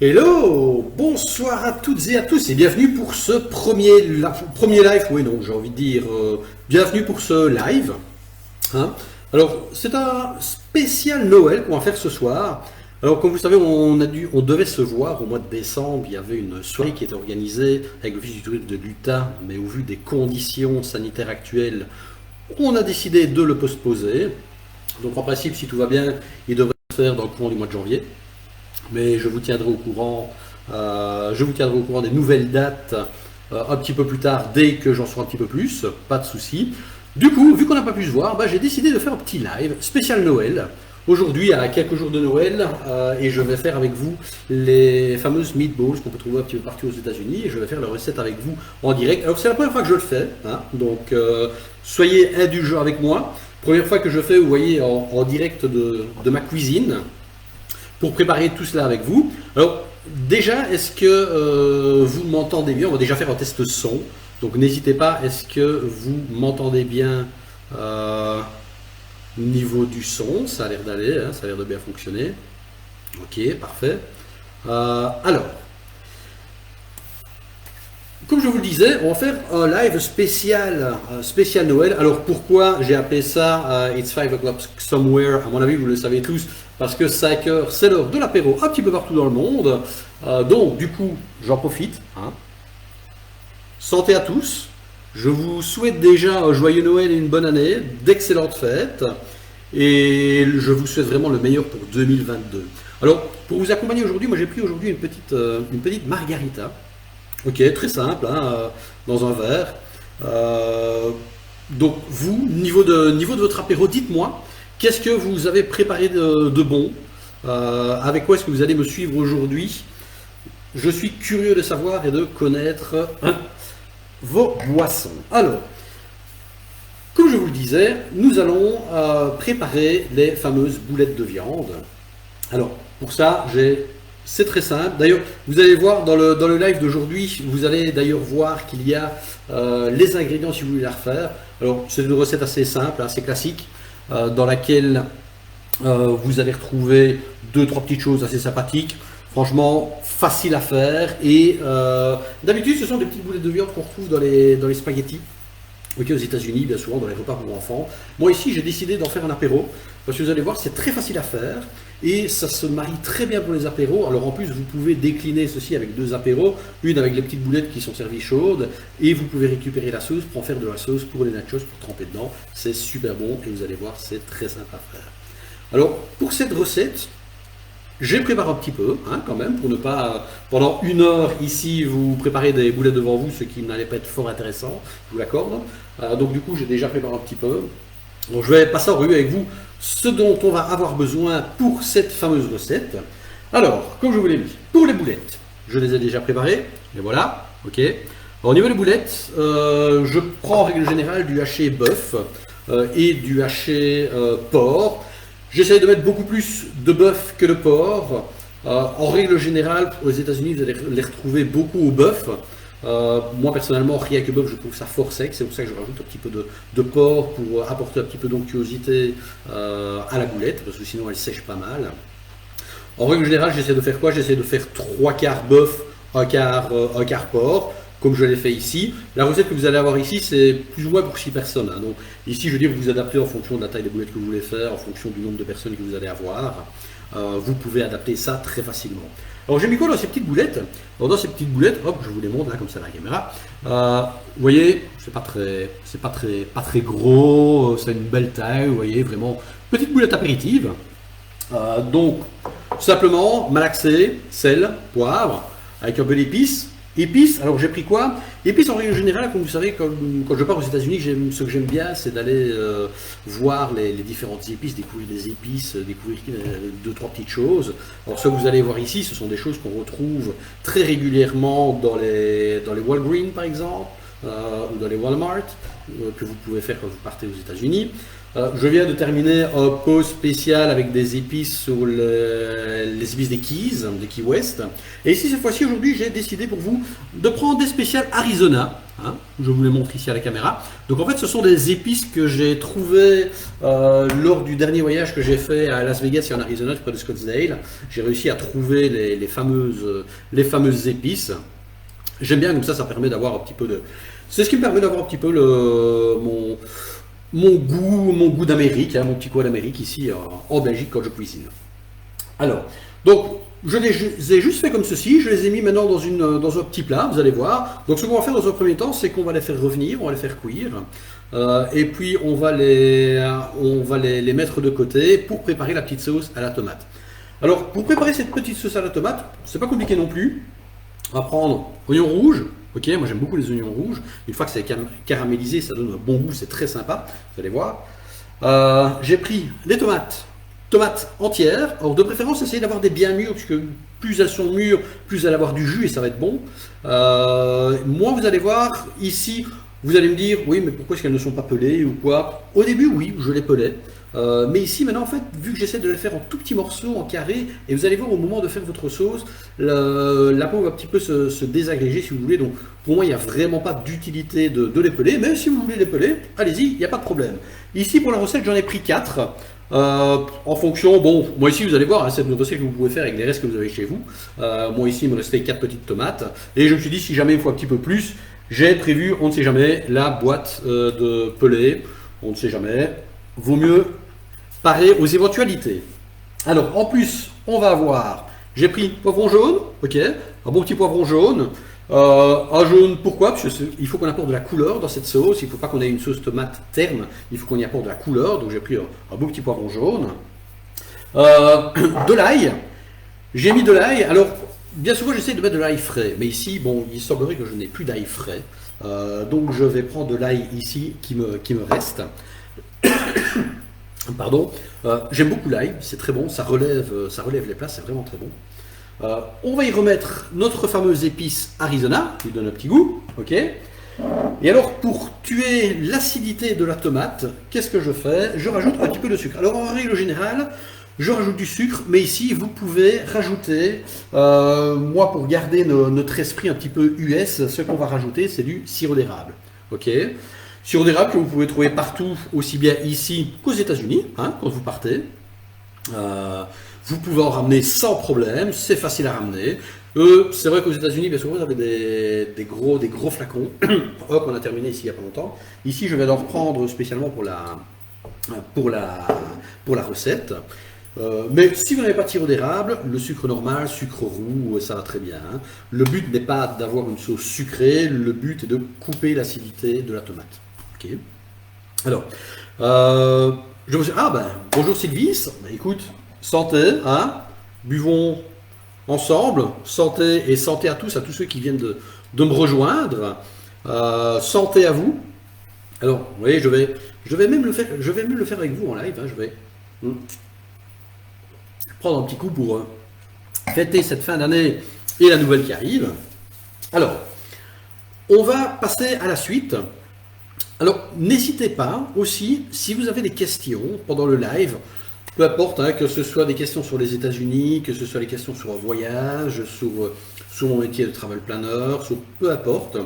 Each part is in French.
Hello, bonsoir à toutes et à tous et bienvenue pour ce premier live, oui non j'ai envie de dire bienvenue pour ce live. Hein. Alors c'est un spécial Noël qu'on va faire ce soir. Alors comme vous savez on devait se voir au mois de décembre, il y avait une soirée qui était organisée avec l'office du tourisme de l'Utah, mais au vu des conditions sanitaires actuelles, on a décidé de le postposer. Donc en principe si tout va bien, il devrait se faire dans le courant du mois de janvier. Mais je vous tiendrai au courant, des nouvelles dates un petit peu plus tard, dès que j'en saurai un petit peu plus, pas de souci. Du coup, vu qu'on n'a pas pu se voir, j'ai décidé de faire un petit live spécial Noël. Aujourd'hui, à quelques jours de Noël, et je vais faire avec vous les fameuses meatballs qu'on peut trouver un petit peu partout aux États-Unis, et je vais faire la recette avec vous en direct. Alors c'est la première fois que je le fais, hein, donc soyez indulgents avec moi. Première fois que je fais, vous voyez, en direct de ma cuisine, pour préparer tout cela avec vous. Alors, déjà, est-ce que vous m'entendez bien? On va déjà faire un test son. Donc, n'hésitez pas, est-ce que vous m'entendez bien au niveau du son? Ça a l'air d'aller, hein, ça a l'air de bien fonctionner. Ok, parfait. Alors, comme je vous le disais, on va faire un live spécial Noël. Alors pourquoi j'ai appelé ça It's 5 o'clock somewhere? À mon avis, vous le savez tous, parce que 5 heures, c'est l'heure de l'apéro un petit peu partout dans le monde. Donc du coup, j'en profite. Hein. Santé à tous. Je vous souhaite déjà un joyeux Noël et une bonne année, d'excellentes fêtes. Et je vous souhaite vraiment le meilleur pour 2022. Alors, pour vous accompagner aujourd'hui, moi j'ai pris aujourd'hui une petite margarita. Ok, très simple, hein, dans un verre. Donc vous, niveau de votre apéro, dites-moi, qu'est-ce que vous avez préparé de bon? Avec quoi est-ce que vous allez me suivre aujourd'hui? Je suis curieux de savoir et de connaître vos boissons. Alors, comme je vous le disais, nous allons préparer les fameuses boulettes de viande. Alors, pour ça, c'est très simple. D'ailleurs, vous allez voir dans le live d'aujourd'hui, vous allez d'ailleurs voir qu'il y a les ingrédients si vous voulez la refaire. Alors, c'est une recette assez simple, assez classique, dans laquelle vous allez retrouver deux, trois petites choses assez sympathiques. Franchement, facile à faire. Et d'habitude, ce sont des petites boulettes de viande qu'on retrouve dans les spaghettis. Ok, aux États-Unis, bien souvent, dans les repas pour enfants. Moi, ici, j'ai décidé d'en faire un apéro. Parce que vous allez voir, c'est très facile à faire. Et ça se marie très bien pour les apéros. Alors, en plus, vous pouvez décliner ceci avec deux apéros. Une avec les petites boulettes qui sont servies chaudes. Et vous pouvez récupérer la sauce pour en faire de la sauce pour les nachos, pour tremper dedans. C'est super bon. Et vous allez voir, c'est très simple à faire. Alors, pour cette recette, j'ai préparé un petit peu, hein, quand même, pour ne pas, pendant une heure ici, vous préparer des boulettes devant vous, ce qui n'allait pas être fort intéressant, je vous l'accorde. Donc du coup, j'ai déjà préparé un petit peu. Donc je vais passer en revue avec vous ce dont on va avoir besoin pour cette fameuse recette. Alors, comme je vous l'ai dit, pour les boulettes, je les ai déjà préparées, et voilà, ok. Alors, au niveau des boulettes, je prends en règle générale du haché bœuf et du haché porc. J'essaie de mettre beaucoup plus de bœuf que de porc. En règle générale, aux États-Unis, vous allez les retrouver beaucoup au bœuf. Moi, personnellement, rien que bœuf, je trouve ça fort sec. C'est pour ça que je rajoute un petit peu de porc pour apporter un petit peu d'onctuosité à la boulette, parce que sinon, elle sèche pas mal. En règle générale, j'essaie de faire quoi? J'essaie de faire 3/4 bœuf, un quart porc, comme je l'ai fait ici. La recette que vous allez avoir ici, c'est plus ou moins pour 6 personnes. Hein. Donc ici, je veux dire, vous adaptez en fonction de la taille des boulettes que vous voulez faire, en fonction du nombre de personnes que vous allez avoir. Vous pouvez adapter ça très facilement. Alors j'ai mis quoi dans ces petites boulettes? Alors dans ces petites boulettes, hop, je vous les montre là comme ça à la caméra. Vous voyez, c'est pas très gros, c'est une belle taille, vous voyez, vraiment petite boulette apéritive. Donc simplement malaxé, sel, poivre, avec un peu d'épices. Épices, alors j'ai pris quoi? Épices en règle générale, comme vous savez, quand je pars aux États-Unis, ce que j'aime bien, c'est d'aller voir les différentes épices, découvrir des épices, découvrir deux, trois petites choses. Alors ce que vous allez voir ici, ce sont des choses qu'on retrouve très régulièrement dans les Walgreens par exemple, ou dans les Walmart, que vous pouvez faire quand vous partez aux États-Unis. Je viens de terminer un pot spécial avec des épices sur les épices des Key West. Et ici, cette fois-ci, aujourd'hui, j'ai décidé pour vous de prendre des spéciales Arizona. hein. Je vous les montre ici à la caméra. Donc en fait, ce sont des épices que j'ai trouvées lors du dernier voyage que j'ai fait à Las Vegas et en Arizona, près de Scottsdale. J'ai réussi à trouver les fameuses épices. J'aime bien, comme ça permet d'avoir un petit peu de... C'est ce qui me permet d'avoir un petit peu mon goût d'Amérique, hein, mon petit coin d'Amérique ici en Belgique quand je cuisine. Alors, donc, je les ai juste fait comme ceci, je les ai mis maintenant dans un petit plat, vous allez voir. Donc ce qu'on va faire dans un premier temps, c'est qu'on va les faire revenir, on va les faire cuire, et puis on va les mettre de côté pour préparer la petite sauce à la tomate. Alors, pour préparer cette petite sauce à la tomate, c'est pas compliqué non plus. On va prendre oignons rouges. Ok, moi j'aime beaucoup les oignons rouges. Une fois que c'est caramélisé, ça donne un bon goût, c'est très sympa. Vous allez voir. J'ai pris les tomates entières. Alors de préférence, essayez d'avoir des bien mûres, puisque plus elles sont mûres, plus elles vont avoir du jus et ça va être bon. Moi, vous allez voir ici, vous allez me dire, oui, mais pourquoi est-ce qu'elles ne sont pas pelées ou quoi? Au début, oui, je les pelais. Mais ici, maintenant, en fait, vu que j'essaie de les faire en tout petits morceaux, en carré, et vous allez voir au moment de faire votre sauce, la peau va un petit peu se désagréger, si vous voulez. Donc, pour moi, il n'y a vraiment pas d'utilité de les peler. Mais si vous voulez les peler, allez-y, il n'y a pas de problème. Ici, pour la recette, j'en ai pris 4. En fonction, bon, moi ici, vous allez voir, hein, c'est une recette que vous pouvez faire avec les restes que vous avez chez vous. Moi ici, il me restait 4 petites tomates. Et je me suis dit, si jamais il faut un petit peu plus, j'ai prévu, on ne sait jamais, la boîte de pelée. On ne sait jamais. Vaut mieux parer aux éventualités. Alors, en plus, on va avoir, j'ai pris poivron jaune, ok, un bon petit poivron jaune. Un jaune, pourquoi? Parce qu'il faut qu'on apporte de la couleur dans cette sauce. Il ne faut pas qu'on ait une sauce tomate terne, il faut qu'on y apporte de la couleur. Donc j'ai pris un beau petit poivron jaune. De l'ail. J'ai mis de l'ail. Alors, bien souvent, j'essaie de mettre de l'ail frais. Mais ici, bon, il semblerait que je n'ai plus d'ail frais. Donc je vais prendre de l'ail ici qui me reste. Pardon. J'aime beaucoup l'ail, c'est très bon, ça relève les plats, c'est vraiment très bon. On va y remettre notre fameuse épice Arizona, qui donne un petit goût, ok. Et alors, pour tuer l'acidité de la tomate, qu'est-ce que je fais? Je rajoute un petit peu de sucre. Alors, en règle générale, je rajoute du sucre, mais ici, vous pouvez rajouter, moi, pour garder notre esprit un petit peu US, ce qu'on va rajouter, c'est du sirop d'érable, ok. Sirop d'érable que vous pouvez trouver partout, aussi bien ici qu'aux États-Unis, hein, quand vous partez. Vous pouvez en ramener sans problème, c'est facile à ramener. C'est vrai qu'aux États-Unis, bien souvent, vous avez des gros flacons. Hop, on a terminé ici il n'y a pas longtemps. Ici, je vais en reprendre spécialement pour la recette. Mais si vous n'avez pas de sirop d'érable, le sucre normal, sucre roux, ça va très bien. Hein. Le but n'est pas d'avoir une sauce sucrée, le but est de couper l'acidité de la tomate. Ok. Alors, je vous dis, bonjour Sylvie, écoute, santé, hein, buvons ensemble, santé et santé à tous ceux qui viennent de me rejoindre, santé à vous. Alors, vous voyez, je vais même le faire avec vous en live, hein, je vais prendre un petit coup pour fêter cette fin d'année et la nouvelle qui arrive. Alors, on va passer à la suite. Alors, n'hésitez pas aussi, si vous avez des questions pendant le live, peu importe, hein, que ce soit des questions sur les États-Unis, que ce soit des questions sur un voyage, sur mon métier de travel planner, sur peu importe,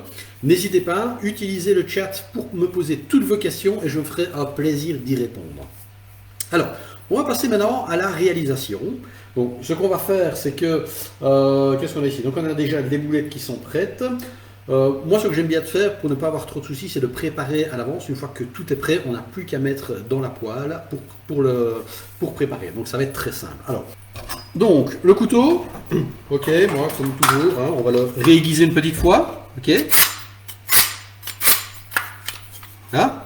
n'hésitez pas, utilisez le chat pour me poser toutes vos questions et je me ferai un plaisir d'y répondre. Alors, on va passer maintenant à la réalisation. Donc, ce qu'on va faire, c'est que, qu'est-ce qu'on a ici? Donc, on a déjà des boulettes qui sont prêtes. Moi, ce que j'aime bien faire pour ne pas avoir trop de soucis, c'est de préparer à l'avance. Une fois que tout est prêt, on n'a plus qu'à mettre dans la poêle pour préparer. Donc, ça va être très simple. Alors, donc, le couteau, ok, moi, comme toujours, hein, on va le réaiguiser une petite fois, ok. Là.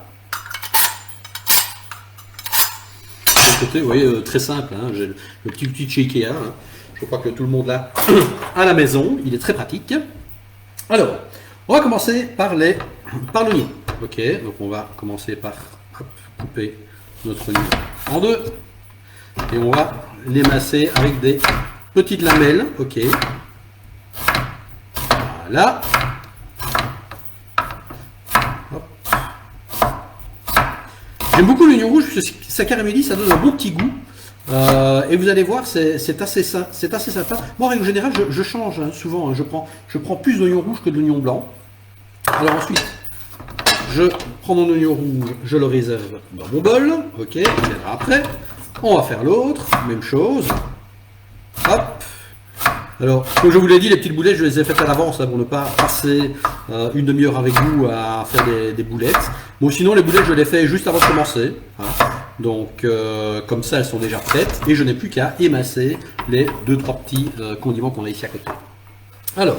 De côté, vous voyez, très simple, hein, j'ai le petit outil de chez Ikea. Hein. Je crois que tout le monde l'a à la maison. Il est très pratique. Alors, on va commencer par l'oignon. Ok, donc on va commencer par couper notre oignon en deux. Et on va l'émasser avec des petites lamelles. Ok. Voilà. Hop. J'aime beaucoup l'oignon rouge parce que ça caramélise, ça donne un bon petit goût. Et vous allez voir, c'est assez sympa. Moi, en règle générale, je change hein, souvent. Hein, je prends plus d'oignon rouge que d'oignon blanc. Alors ensuite, je prends mon oignon rouge, je le réserve dans mon bol. Ok, on verra après. On va faire l'autre, même chose. Hop. Alors, comme je vous l'ai dit, les petites boulettes, je les ai faites à l'avance hein, pour ne pas passer une demi-heure avec vous à faire des boulettes. Bon, sinon, les boulettes, je les fais juste avant de commencer. Hein. Donc, comme ça, elles sont déjà prêtes et je n'ai plus qu'à émasser les 2-3 petits condiments qu'on a ici à côté. Alors,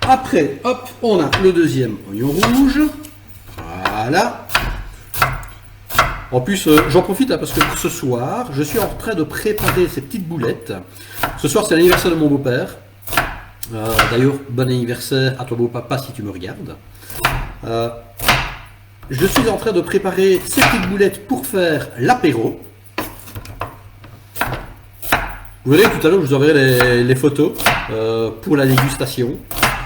après, hop, on a le deuxième oignon rouge. Voilà. En plus, j'en profite hein, parce que ce soir, je suis en train de préparer ces petites boulettes. Ce soir, c'est l'anniversaire de mon beau-père. D'ailleurs, bon anniversaire à ton beau-papa si tu me regardes. Je suis en train de préparer ces petites boulettes pour faire l'apéro. Vous verrez, tout à l'heure, je vous enverrai les photos pour la dégustation.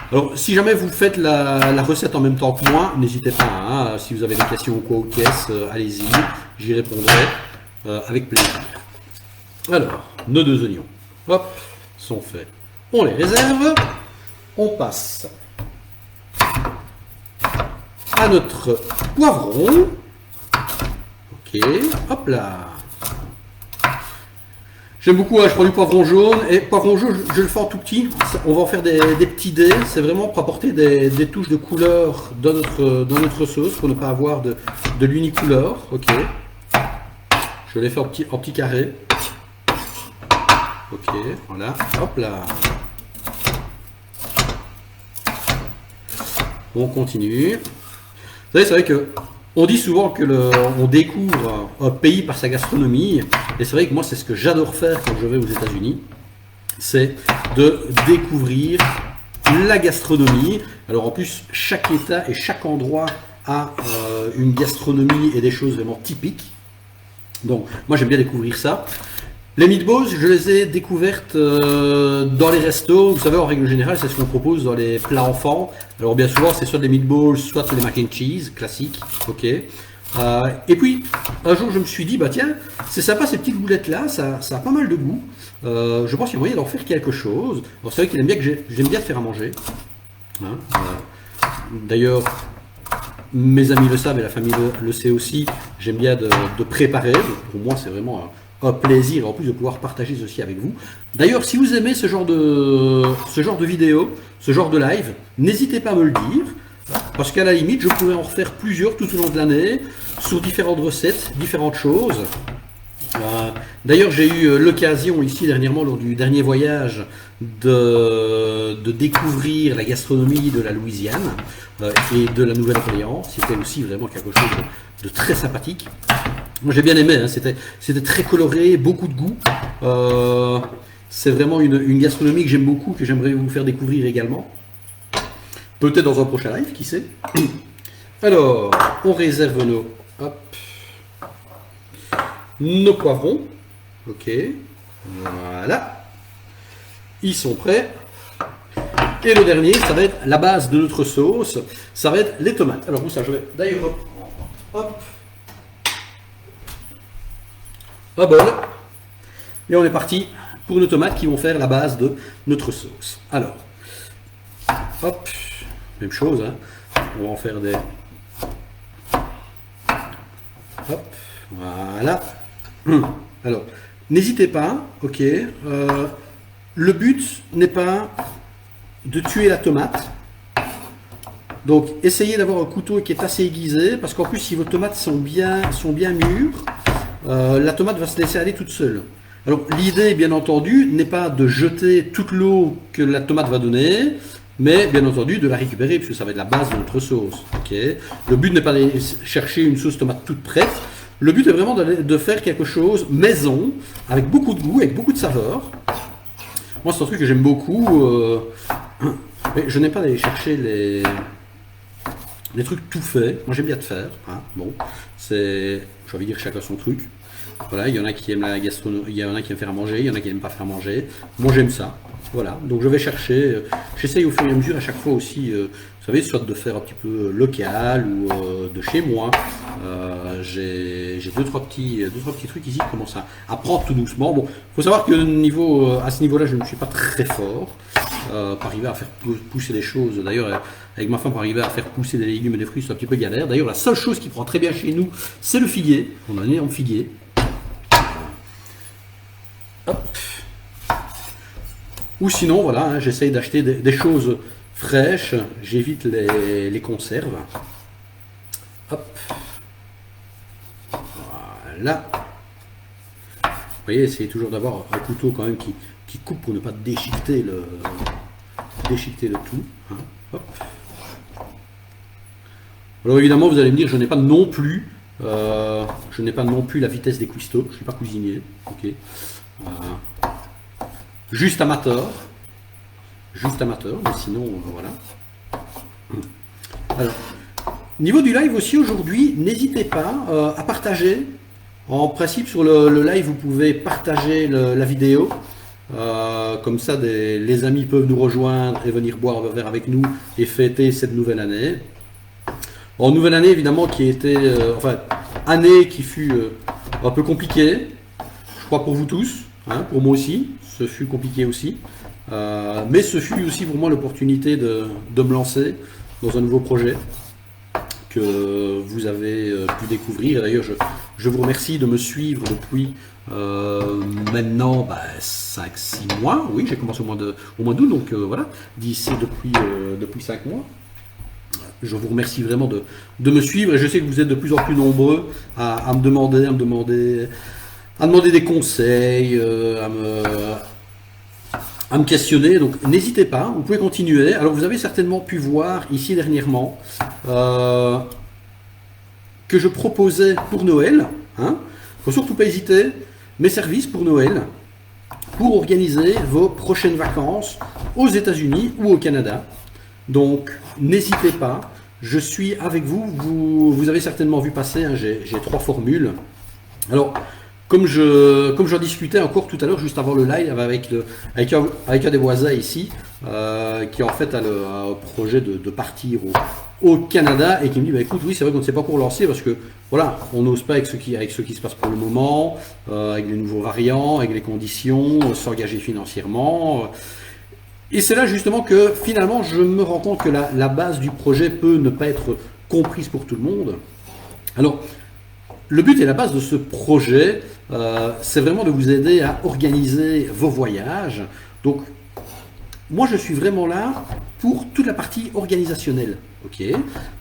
Alors, si jamais vous faites la recette en même temps que moi, n'hésitez pas. Hein, si vous avez des questions ou quoi aux caisses, allez-y, j'y répondrai avec plaisir. Alors, nos deux oignons, hop, sont faits. On les réserve. On passe à notre poivron. Ok, hop là. J'aime beaucoup, je prends du poivron jaune, et poivron jaune, je le fais en tout petit, on va en faire des petits dés, c'est vraiment pour apporter des touches de couleur dans notre sauce, pour ne pas avoir de l'unicouleur, ok. Je les fais en petit carré, ok, voilà, hop là. On continue. Vous savez, c'est vrai que on dit souvent que on découvre un pays par sa gastronomie, et c'est vrai que moi c'est ce que j'adore faire quand je vais aux États-Unis, c'est de découvrir la gastronomie. Alors en plus, chaque État et chaque endroit a une gastronomie et des choses vraiment typiques. Donc moi j'aime bien découvrir ça. Les meatballs, je les ai découvertes dans les restos. Vous savez, en règle générale, c'est ce qu'on propose dans les plats enfants. Alors bien souvent, c'est soit des meatballs, soit des mac and cheese, classiques. Ok. Et puis, un jour, je me suis dit, bah tiens, c'est sympa ces petites boulettes-là, ça a pas mal de goût. Je pense qu'il y a moyen d'en faire quelque chose. Alors c'est vrai qu'il aime bien que j'aime bien faire à manger. Hein, d'ailleurs, mes amis le savent et la famille le sait aussi. J'aime bien de préparer. Donc, pour moi, c'est vraiment un plaisir en plus de pouvoir partager ceci avec vous. D'ailleurs, si vous aimez ce genre de vidéo, ce genre de live, n'hésitez pas à me le dire, parce qu'à la limite, je pourrais en refaire plusieurs tout au long de l'année, sur différentes recettes, différentes choses. D'ailleurs, j'ai eu l'occasion ici dernièrement, lors du dernier voyage, de découvrir la gastronomie de la Louisiane et de la Nouvelle-Orléans. C'était aussi vraiment quelque chose de très sympathique. Moi j'ai bien aimé, hein. C'était très coloré, beaucoup de goût. C'est vraiment une gastronomie que j'aime beaucoup, que j'aimerais vous faire découvrir également. Peut-être dans un prochain live, qui sait. Alors, on réserve nos poivrons. Ok, voilà. Ils sont prêts. Et le dernier, ça va être la base de notre sauce. Ça va être les tomates. Alors, vous ça, je vais d'ailleurs reprendre. Hop. Un bol. Et on est parti pour nos tomates qui vont faire la base de notre sauce. Alors, hop, même chose, hein. On va en faire des... Hop, voilà. Alors, n'hésitez pas, ok. Le but n'est pas de tuer la tomate. Donc, essayez d'avoir un couteau qui est assez aiguisé, parce qu'en plus, si vos tomates sont bien mûres, la tomate va se laisser aller toute seule. Alors l'idée, bien entendu, n'est pas de jeter toute l'eau que la tomate va donner, mais bien entendu de la récupérer, puisque ça va être la base de notre sauce. Okay. Le but n'est pas d'aller chercher une sauce tomate toute prête. Le but est vraiment de faire quelque chose maison, avec beaucoup de goût, avec beaucoup de saveur. Moi, c'est un truc que j'aime beaucoup. Mais je n'aime pas d'aller chercher les trucs tout faits. Moi, j'aime bien te faire. Hein. Bon, j'ai envie de dire chacun son truc. Voilà, il y en a qui aiment la gastronomie, il y en a qui aiment faire à manger, il y en a qui n'aiment pas faire à manger. Moi, j'aime ça. Voilà, donc je vais chercher. J'essaye au fur et à mesure à chaque fois aussi, vous savez, soit de faire un petit peu local ou de chez moi. J'ai deux, trois petits trucs ici qui commencent à prendre tout doucement. Bon, faut savoir que à ce niveau-là, je ne suis pas très fort. pour arriver à faire pousser des choses. D'ailleurs, avec ma femme, pour arriver à faire pousser des légumes et des fruits, c'est un petit peu galère. D'ailleurs, la seule chose qui prend très bien chez nous, c'est le figuier. On a un énorme figuier. Hop. Ou sinon, voilà, hein, j'essaye d'acheter des choses fraîches. J'évite les conserves. Hop. Voilà. Vous voyez, essayez toujours d'avoir un couteau quand même qui coupe pour ne pas déchiqueter le tout. Hein. Hop. Alors évidemment, vous allez me dire, je n'ai pas non plus la vitesse des cuistots. Je ne suis pas cuisinier. Ok. Juste amateur, mais sinon, voilà. Alors, niveau du live aussi aujourd'hui, n'hésitez pas à partager. En principe, sur le live, vous pouvez partager la vidéo. Comme ça, les amis peuvent nous rejoindre et venir boire un verre avec nous et fêter cette nouvelle année. En nouvelle année, évidemment, qui était, année qui fut un peu compliquée, je crois pour vous tous, hein, pour moi aussi, ce fut compliqué aussi. Mais ce fut aussi pour moi l'opportunité de me lancer dans un nouveau projet que vous avez pu découvrir. D'ailleurs, je vous remercie de me suivre depuis maintenant 5-6 mois. Oui, j'ai commencé au mois d'août, donc voilà, d'ici depuis 5 mois. Je vous remercie vraiment de me suivre et je sais que vous êtes de plus en plus nombreux à me demander des conseils, à me questionner. Donc n'hésitez pas, vous pouvez continuer. Alors vous avez certainement pu voir ici dernièrement que je proposais pour Noël, hein, faut surtout pas hésiter, mes services pour Noël, pour organiser vos prochaines vacances aux États-Unis ou au Canada. Donc n'hésitez pas, je suis avec vous. Vous avez certainement vu passer, hein, j'ai 3 formules. Alors comme j'en discutais encore tout à l'heure, juste avant le live, avec un des voisins ici, qui en fait a le projet de partir au Canada et qui me dit, écoute, oui, c'est vrai qu'on ne s'est pas encore lancé parce que voilà, on n'ose pas avec ce qui se passe pour le moment, avec les nouveaux variants, avec les conditions, s'engager financièrement. Et c'est là justement que finalement je me rends compte que la base du projet peut ne pas être comprise pour tout le monde. Alors, le but et la base de ce projet, c'est vraiment de vous aider à organiser vos voyages. Donc, moi, je suis vraiment là pour toute la partie organisationnelle. Okay.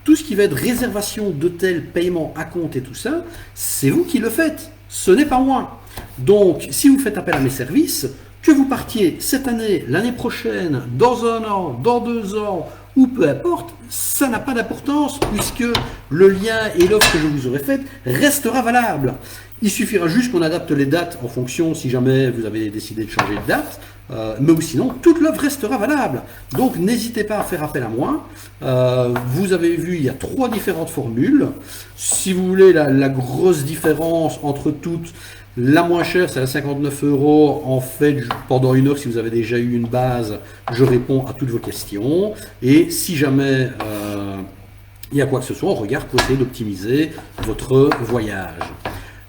Tout ce qui va être réservation d'hôtel, paiement à compte et tout ça, c'est vous qui le faites. Ce n'est pas moi. Donc, si vous faites appel à mes services, que vous partiez cette année, l'année prochaine, dans 1 an, dans 2 ans, ou peu importe, ça n'a pas d'importance puisque le lien et l'offre que je vous aurai faite restera valable. Il suffira juste qu'on adapte les dates en fonction si jamais vous avez décidé de changer de date, mais sinon toute l'offre restera valable. Donc n'hésitez pas à faire appel à moi. Vous avez vu, il y a 3 différentes formules. Si vous voulez la grosse différence entre toutes, la moins chère, c'est à 59 €. En fait, pendant 1 heure, si vous avez déjà eu une base, je réponds à toutes vos questions. Et si jamais il y a quoi que ce soit, on regarde pour essayer d'optimiser votre voyage.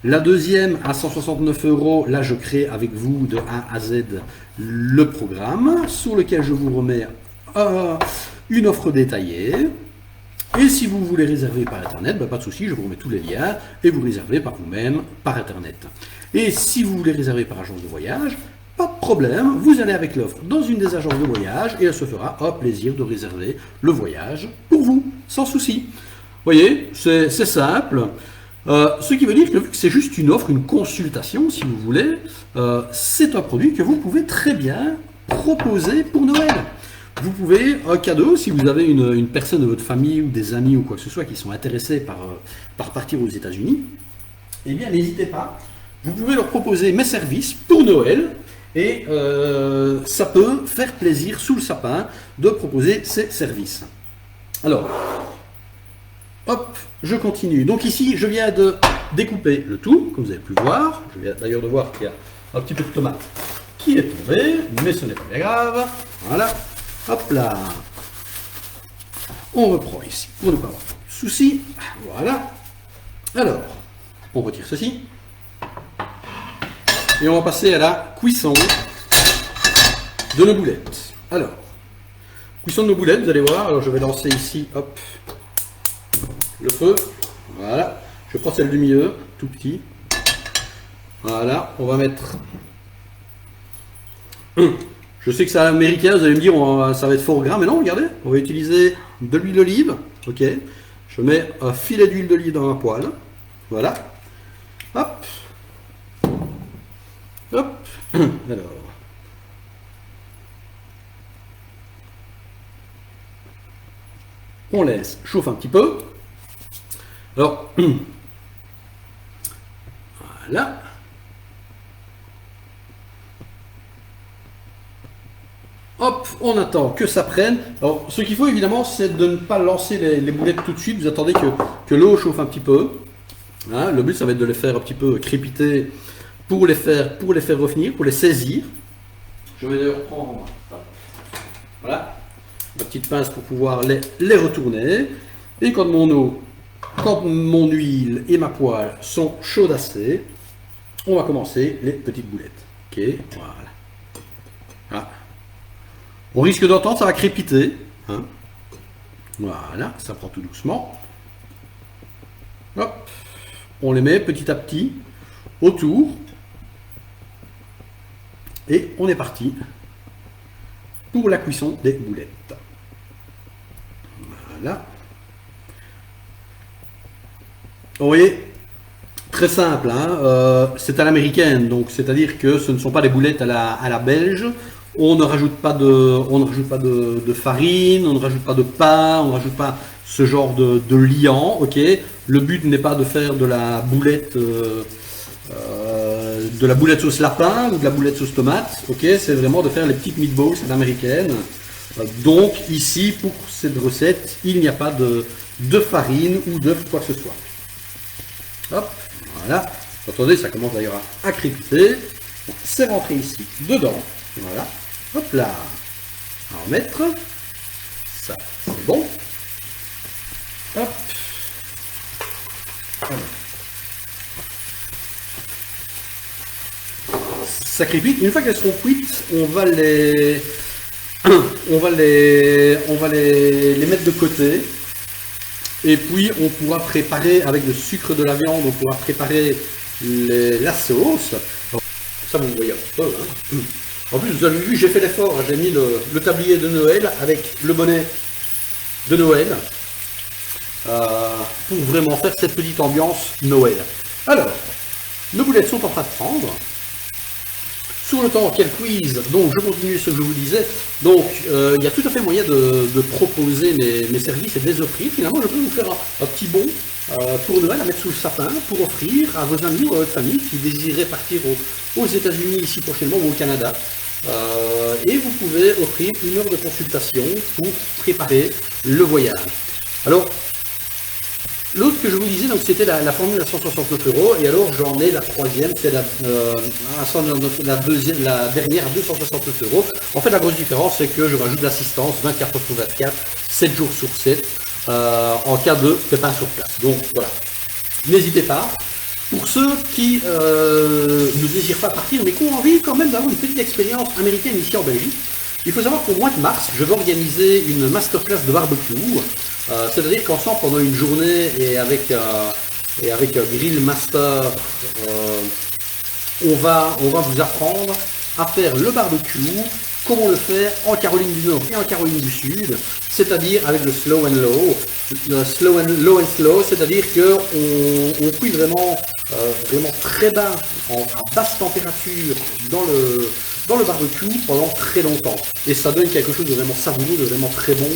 La deuxième, à 169 €, là, je crée avec vous de A à Z le programme sur lequel je vous remets une offre détaillée. Et si vous voulez réserver par Internet, pas de souci, je vous remets tous les liens et vous réservez par vous-même par Internet. Et si vous voulez réserver par agence de voyage, pas de problème, vous allez avec l'offre dans une des agences de voyage et elle se fera un plaisir de réserver le voyage pour vous, sans souci. Vous voyez, c'est simple. Ce qui veut dire que vu que c'est juste une offre, une consultation, si vous voulez, c'est un produit que vous pouvez très bien proposer pour Noël. Vous pouvez, un cadeau, si vous avez une personne de votre famille ou des amis ou quoi que ce soit qui sont intéressés par partir aux États-Unis, eh bien n'hésitez pas, vous pouvez leur proposer mes services pour Noël et ça peut faire plaisir sous le sapin de proposer ces services. Alors, hop, je continue. Donc ici, je viens de découper le tout, comme vous avez pu voir. Je viens d'ailleurs de voir qu'il y a un petit peu de tomate qui est tombé, mais ce n'est pas bien grave. Voilà. Hop là, on reprend ici pour ne pas avoir de soucis. Voilà. Alors, on retire ceci. Et on va passer à la cuisson de nos boulettes. Alors, Cuisson de nos boulettes, vous allez voir. Alors je vais lancer ici, hop, le feu. Voilà. Je prends celle du milieu, tout petit. Voilà. On va mettre. Je sais que c'est américain, vous allez me dire ça va être fort gras, mais non, regardez. On va utiliser de l'huile d'olive. Ok. Je mets un filet d'huile d'olive dans ma poêle. Voilà. Hop. Hop. Alors. On laisse chauffer un petit peu. Alors, voilà. Hop, on attend que ça prenne. Alors, ce qu'il faut évidemment, c'est de ne pas lancer les boulettes tout de suite. Vous attendez que l'eau chauffe un petit peu. Hein, le but, ça va être de les faire un petit peu crépiter pour les faire revenir, pour les saisir. Je vais d'ailleurs prendre voilà, ma petite pince pour pouvoir les retourner. Et quand mon huile et ma poêle sont chaudassées, on va commencer les petites boulettes. Ok, voilà. Voilà. On risque d'entendre, ça va crépiter. Hein. Voilà, ça prend tout doucement. Hop. On les met petit à petit autour. Et on est parti pour la cuisson des boulettes. Voilà. Vous voyez, très simple, hein, c'est à l'américaine, donc c'est-à-dire que ce ne sont pas des boulettes à la belge. On ne rajoute pas de farine, on ne rajoute pas de pain, on ne rajoute pas ce genre de liant. Ok. Le but n'est pas de faire de la boulette sauce lapin ou de la boulette sauce tomate. Ok. C'est vraiment de faire les petites meatballs à l'américaine. Donc ici, pour cette recette, il n'y a pas de farine ou de quoi que ce soit. Hop, voilà. Attendez, ça commence d'ailleurs à crépiter. C'est rentré ici dedans. Voilà. Hop là. On va en mettre. Ça, c'est bon. Hop. Voilà. Ça crépite. Une fois qu'elles seront cuites, on va les mettre de côté. Et puis on pourra préparer avec le sucre de la viande, on pourra préparer la sauce. Ça vous voyez un peu. Hein. En plus vous avez vu, j'ai fait l'effort, hein. J'ai mis le tablier de Noël avec le bonnet de Noël pour vraiment faire cette petite ambiance Noël. Alors, nos boulettes sont en train de prendre. Sur le temps qu'elles cuisent, donc je continue ce que je vous disais. Donc il y a tout à fait moyen de proposer mes services et de les offrir. Finalement, je peux vous faire un petit bon pour Noël à mettre sous le sapin pour offrir à vos amis ou à votre famille qui désireraient partir aux États-Unis ici prochainement ou au Canada. Et vous pouvez offrir 1 heure de consultation pour préparer le voyage. Alors, l'autre que je vous disais, donc c'était la formule à 169 €, et alors j'en ai la troisième, c'est la dernière à 269 €. En fait, la grosse différence, c'est que je rajoute l'assistance 24 h sur 24, 7 jours sur 7, en cas de pépin sur place. Donc voilà, n'hésitez pas. Pour ceux qui ne désirent pas partir, mais qui ont envie quand même d'avoir une petite expérience américaine ici en Belgique, il faut savoir qu'au mois de mars, je vais organiser une masterclass de barbecue. C'est-à-dire qu'ensemble, pendant une journée et avec un grill master, on va vous apprendre à faire le barbecue, comment le faire en Caroline du Nord et en Caroline du Sud, c'est-à-dire avec le slow and low. Le low and slow, c'est-à-dire qu'on cuit vraiment très bas, à basse température dans le barbecue pendant très longtemps. Et ça donne quelque chose de vraiment savoureux, de vraiment très bon.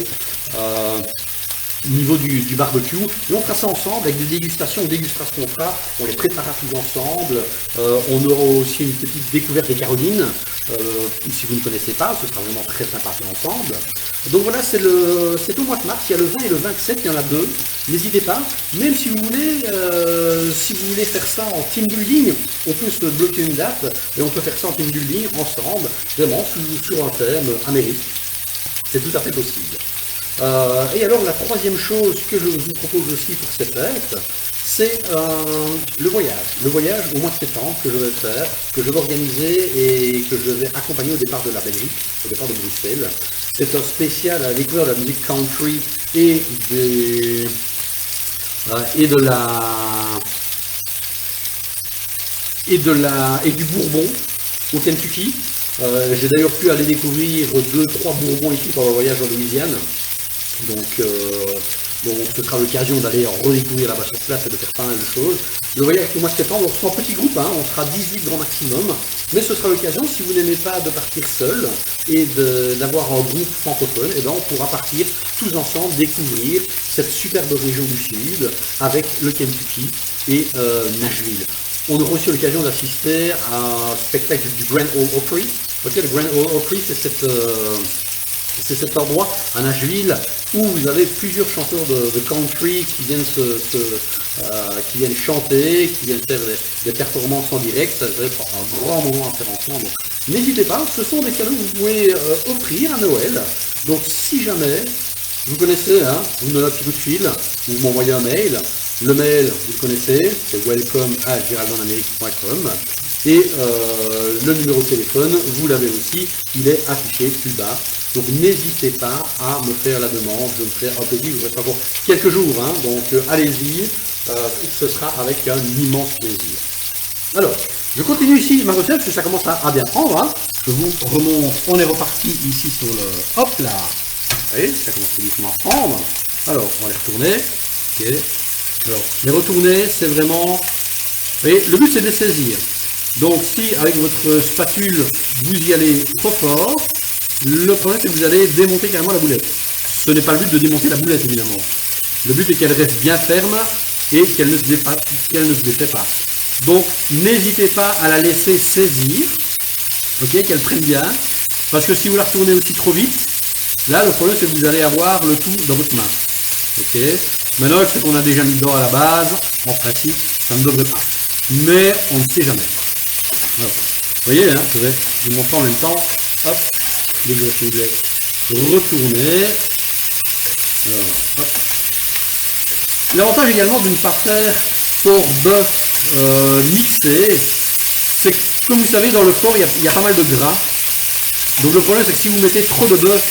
Au niveau du barbecue, et on fera ça ensemble avec des dégustations, on fera, on les préparera tous ensemble, on aura aussi une petite découverte des Carolines, si vous ne connaissez pas, ce sera vraiment très sympa ensemble. Donc voilà, c'est au mois de mars, il y a le 20 et le 27, il y en a 2, n'hésitez pas, même si vous voulez faire ça en team building, on peut se bloquer une date, et on peut faire ça en team building ensemble, vraiment sur un thème Amérique, c'est tout à fait possible. Et alors la troisième chose que je vous propose aussi pour cette fête, c'est le voyage. Le voyage au mois de septembre que je vais faire, que je vais organiser et que je vais accompagner au départ de la Belgique, au départ de Bruxelles. C'est un spécial à la découverte de la musique country et du Bourbon au Kentucky. J'ai d'ailleurs pu aller découvrir 2-3 Bourbons ici pendant le voyage en Louisiane. Donc ce sera l'occasion d'aller redécouvrir là-bas sur place et de faire pas mal de choses. Le voyage au mois de septembre, on sera en petit groupe, on sera 18 grand maximum, mais ce sera l'occasion, si vous n'aimez pas de partir seul et d'avoir un groupe francophone, et ben on pourra partir tous ensemble découvrir cette superbe région du Sud avec le Kentucky et Nashville. On aura aussi l'occasion d'assister à un spectacle du Grand Ole Opry. Ok, le Grand Ole Opry, c'est cet endroit à Nashville où vous avez plusieurs chanteurs de country qui viennent qui viennent chanter, qui viennent faire des performances en direct. Ça va être un grand moment à faire ensemble. N'hésitez pas, ce sont des cadeaux que vous pouvez offrir à Noël. Donc si jamais vous connaissez, vous me donnez un petit coup de fil, vous m'envoyez un mail. Le mail, vous le connaissez, c'est welcome@geraldonamerique.com. Et le numéro de téléphone, vous l'avez aussi, il est affiché plus bas. Donc n'hésitez pas à me faire la demande, je me ferai un plaisir, je reste encore quelques jours, donc allez-y, ce sera avec un immense plaisir. Alors, je continue ici ma recette, parce que ça commence à bien prendre. Je vous remonte, on est reparti ici sur le... Hop là. Vous voyez, ça commence doucement à prendre. Alors, on va les retourner. Ok. Alors, les retourner, c'est vraiment... Vous voyez, le but c'est de les saisir. Donc si avec votre spatule, vous y allez trop fort, le problème c'est que vous allez démonter carrément la boulette. Ce n'est pas le but de démonter la boulette évidemment. Le but est qu'elle reste bien ferme et qu'elle ne se défait pas. Donc n'hésitez pas à la laisser saisir, ok, qu'elle prenne bien, parce que si vous la retournez aussi trop vite, là le problème c'est que vous allez avoir le tout dans votre main. Ok. Maintenant ce qu'on a déjà mis dedans à la base, en principe, ça ne devrait pas. Mais on ne sait jamais. Alors, vous voyez, je vais vous montrer en même temps. Hop, les retourner. Alors, hop. L'avantage également de ne pas faire porc bœuf mixé, c'est que comme vous savez dans le porc il y a pas mal de gras. Donc le problème c'est que si vous mettez trop de bœuf,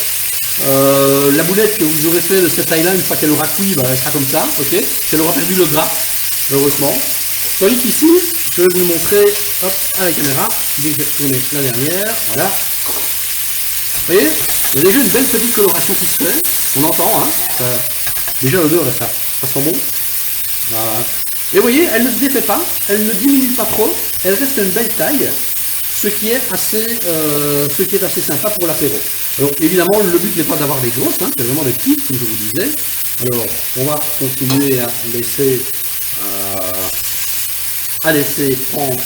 la boulette que vous aurez fait de cette taille là, une fois qu'elle aura cuit, elle sera comme ça, ok. Elle aura perdu le gras, heureusement. Tandis qu'ici, je vais vous le montrer hop, à la caméra. Dès que je vais tourner la dernière, voilà. Vous voyez, il y a déjà une belle petite coloration qui se fait. On entend, déjà l'odeur, ça sent bon. Voilà. Et vous voyez, elle ne se défait pas, elle ne diminue pas trop, elle reste une belle taille, ce qui est assez sympa pour l'apéro. Alors évidemment, le but n'est pas d'avoir des grosses, c'est vraiment des petites, comme je vous disais. Alors, on va continuer à laisser prendre.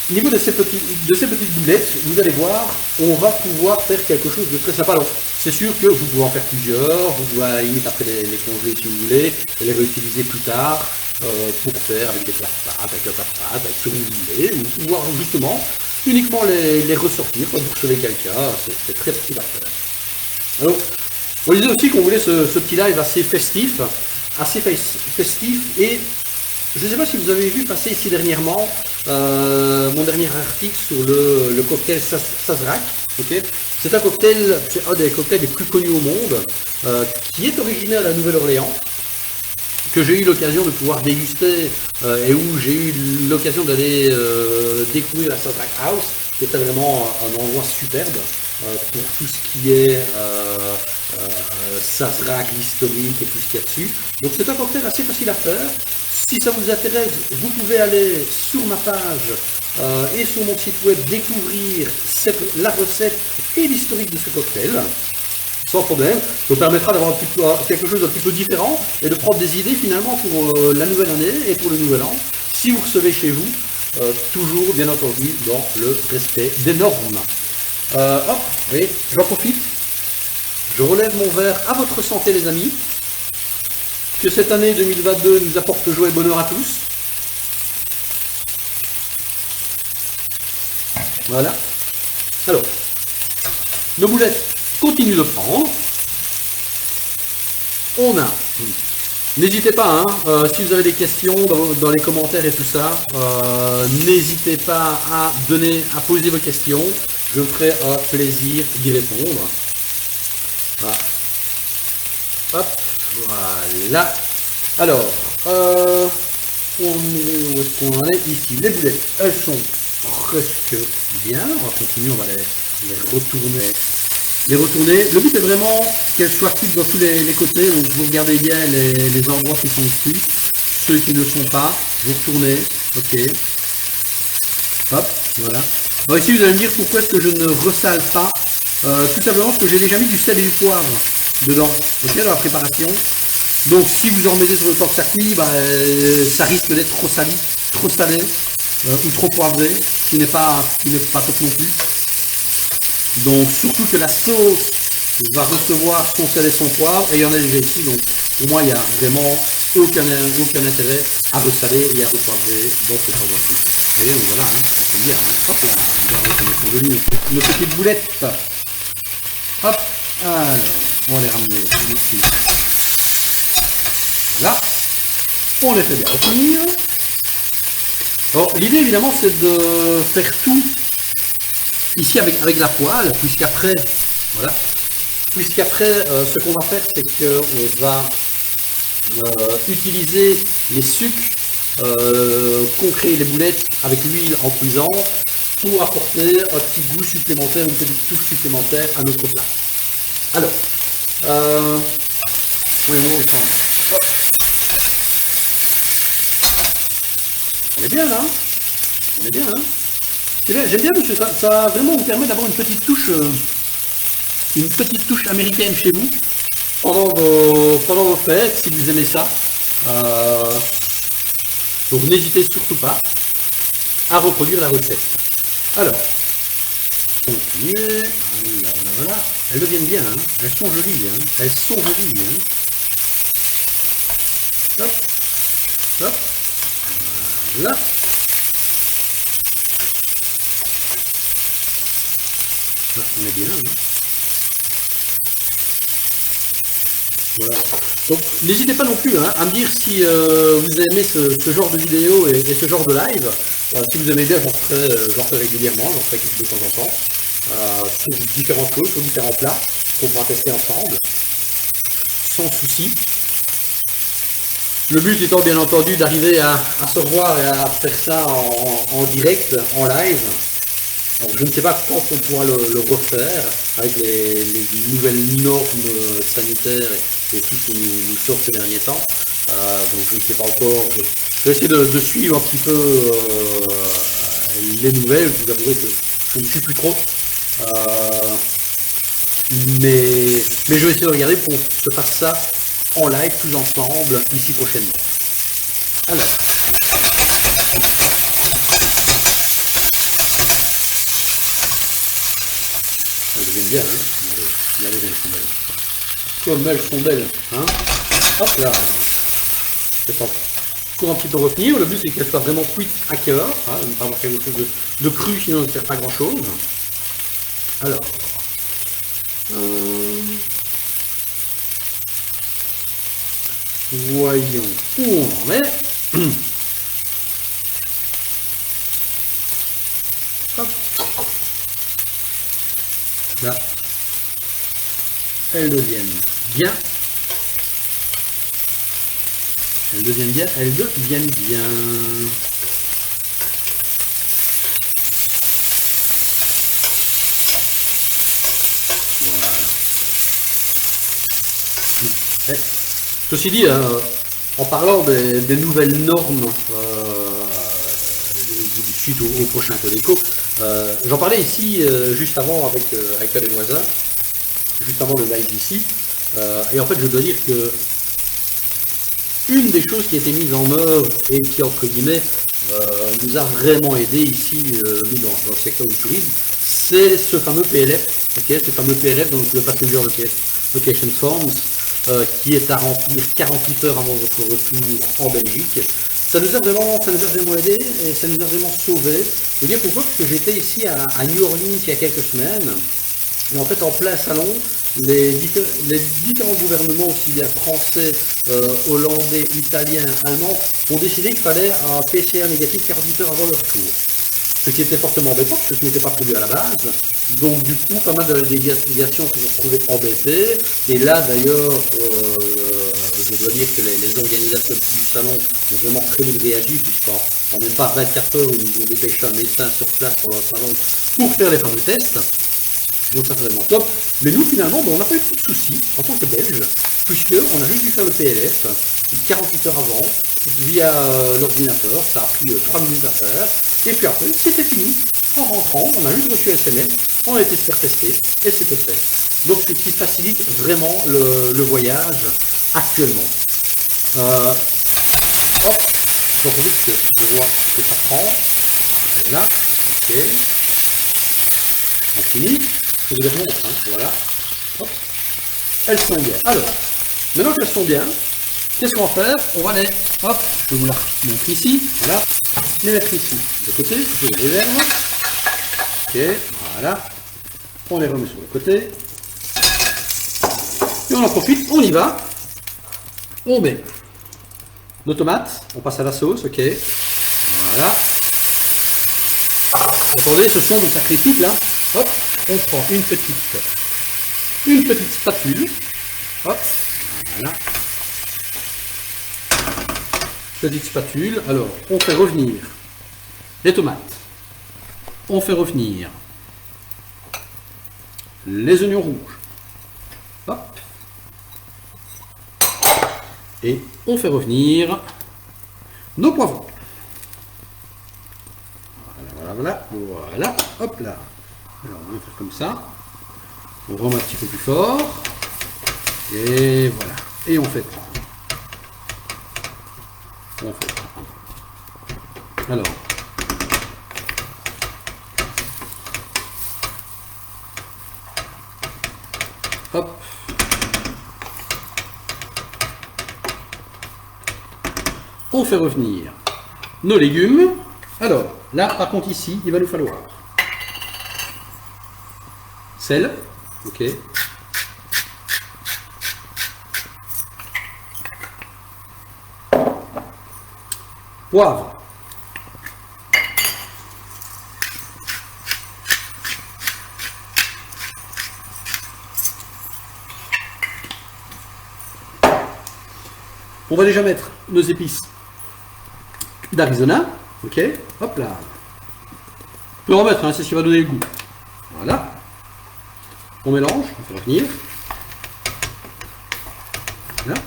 Au niveau de ces petites boulettes, vous allez voir, on va pouvoir faire quelque chose de très sympa. Alors, c'est sûr que vous pouvez en faire plusieurs, vous pouvez à la limite après les congeler si vous voulez, et les réutiliser plus tard pour faire avec des plats de pâtes, avec un plat de pâtes, avec ce que vous voulez, ou pouvoir justement uniquement les ressortir quand vous recevez quelqu'un, c'est très facile à faire. Alors, on disait aussi qu'on voulait ce petit live assez festif et je ne sais pas si vous avez vu passer ici dernièrement mon dernier article sur le cocktail Sazerac. Okay. C'est un cocktail, c'est un des cocktails les plus connus au monde, qui est originaire de la Nouvelle-Orléans, que j'ai eu l'occasion de pouvoir déguster et où j'ai eu l'occasion d'aller découvrir la Sazerac House, qui était vraiment un endroit superbe pour tout ce qui est Sazerac, l'historique et tout ce qu'il y a dessus. Donc c'est un cocktail assez facile à faire. Si ça vous intéresse, vous pouvez aller sur ma page et sur mon site web découvrir la recette et l'historique de ce cocktail. Sans problème, ça vous permettra d'avoir quelque chose d'un petit peu différent et de prendre des idées finalement pour la nouvelle année et pour le nouvel an. Si vous recevez chez vous, toujours bien entendu dans le respect des normes. Hop, oui, j'en profite. Je relève mon verre à votre santé les amis. Que cette année 2022 nous apporte joie et bonheur à tous. Voilà. Alors, nos boulettes continuent de prendre. on a. N'hésitez pas, hein, si vous avez des questions dans les commentaires et tout ça, n'hésitez pas à poser vos questions. Je me ferai un plaisir d'y répondre. Voilà. Hop, voilà. Alors, où est-ce qu'on en est ici? Les boulettes, elles sont presque bien. On va continuer, on va les retourner. Le but est vraiment qu'elles soient cuites dans tous les côtés. Donc vous regardez bien les endroits qui sont cuits. Ceux qui ne sont pas, vous retournez. Ok. Hop, voilà. Alors ici vous allez me dire pourquoi est-ce que je ne ressale pas. Tout simplement parce que j'ai déjà mis du sel et du poivre dedans. Ok, dans la préparation. Donc si vous en mettez sur le temps que ça cuit, bah, ça risque d'être trop salé ou trop poivré, ce qui n'est pas top non plus. Donc surtout que la sauce va recevoir son sel et son poivre, et il y en a déjà ici, donc pour moi il n'y a vraiment aucun intérêt à ressaler et à repoivrer dans cet endroit-ci. Et voilà, hein, c'est bien, hein. Hop là, on va mettre joli nos petites boulettes. Hop, alors, on va les ramener ici. Voilà, on les fait bien retenir. Alors l'idée évidemment c'est de faire tout ici avec la poêle, puisqu'après, voilà, ce qu'on va faire c'est qu'on va utiliser les sucres qu'ont créé les boulettes avec l'huile en cuisant pour apporter un petit goût supplémentaire, une petite touche supplémentaire à notre plat. Alors, voyons voir autant. Hop. On est bien là, on est bien, hein. C'est bien, j'aime bien parce que ça vraiment vous permet d'avoir une petite touche américaine chez vous pendant vos fêtes, si vous aimez ça. Donc n'hésitez surtout pas à reproduire la recette. Alors, continuez. Voilà. Elles deviennent bien, hein. Elles sont jolies, hein. Elles sont jolies, hein. Hop, hop, voilà. On est bien, hein. Voilà. Donc n'hésitez pas non plus, hein, à me dire si vous aimez ce genre de vidéo et ce genre de live. Si vous aimez bien, j'en ferai régulièrement, j'en ferai de temps en temps, sur différentes choses, sur différents plats qu'on pourra tester ensemble, sans souci. Le but étant bien entendu d'arriver à se revoir et à faire ça en direct, en live. Alors, je ne sais pas quand on pourra le refaire avec les nouvelles normes sanitaires et tout ce qui nous sort ces derniers temps. Donc je ne sais pas encore. Je vais essayer de suivre un petit peu les nouvelles. Je vous avouerai que je ne suis plus trop. Mais je vais essayer de regarder pour qu'on se fasse ça en live tous ensemble ici prochainement. Alors. Elles deviennent bien, hein. Regardez, elles sont belles. Comme elles sont belles, hein. Hop là. C'est encore un petit peu retenir. Le but c'est qu'elles soient vraiment cuites à cœur, hein, ne pas avoir quelque chose de cru, sinon ça ne sert pas grand chose. Alors. Voyons où on en est. Hop. Là, elles deviennent bien. Elles deviennent bien. Voilà. Ceci dit, en parlant des nouvelles normes suite au prochain Codeco, j'en parlais ici juste avant avec un des voisins, juste avant le live ici, et en fait je dois dire que une des choses qui a été mise en œuvre et qui entre guillemets nous a vraiment aidé ici nous, dans le secteur du tourisme, c'est ce fameux PLF, ce fameux PLF, donc le Passenger Location Forms, qui est à remplir 48 heures avant votre retour en Belgique. Ça nous a vraiment aidé et ça nous a vraiment sauvé. Je veux dire pourquoi? Parce que j'étais ici à New Orleans il y a quelques semaines Et en fait, en plein salon, les différents gouvernements, aussi bien français, hollandais, italiens, allemands, ont décidé qu'il fallait un PCR négatif 48 heures avant leur tour. Ce qui était fortement embêtant, parce que ce n'était pas prévu à la base. Donc du coup, pas mal de délégations se sont retrouvées embêtées. Et là, d'ailleurs, je dois dire que les organisateurs du salon ont vraiment très vite réagi, puisqu'en même pas 24 heures, ils ont dépêché un médecin sur place pendant le salon pour faire les fameux tests. Donc ça c'est vraiment top. Mais nous finalement, on n'a pas eu de soucis en tant que Belges, puisqu'on a juste dû faire le PLF 48 heures avant, via l'ordinateur, ça a pris 3 minutes à faire, et puis après c'était fini. En rentrant, on a juste reçu SMS, on a été se faire tester, et c'était fait. Donc ce qui facilite vraiment le voyage actuellement. Hop, donc vite, je vois ce que ça prend. Là, ok. On finit. Je vous les montre, hein, voilà. Hop. Elles sont bien. Alors, maintenant qu'elles sont bien, qu'est-ce qu'on va faire? On va les, hop, je vous la montrer ici, voilà, les mettre ici, de côté, je les réserve. Ok, voilà. On les remet sur le côté. Et on en profite, on y va. On met nos tomates, on passe à la sauce, ok. Voilà. Attendez, ce sont des sacrifices là. Hop, on prend une petite spatule. Hop, voilà. Petite spatule. Alors, on fait revenir les tomates. On fait revenir les oignons rouges. Hop. Et on fait revenir nos poivrons. Voilà, hop là. Alors on va faire comme ça. On remet un petit peu plus fort. Et voilà. Et on fait prendre. On fait prendre. Alors. Hop. On fait revenir nos légumes. Alors, là, par contre, ici, il va nous falloir sel, ok. Poivre. On va déjà mettre nos épices d'Arizona. Ok, hop là. On peut en mettre, hein, c'est ce qui va donner le goût. Voilà. On mélange, on fait revenir. Voilà.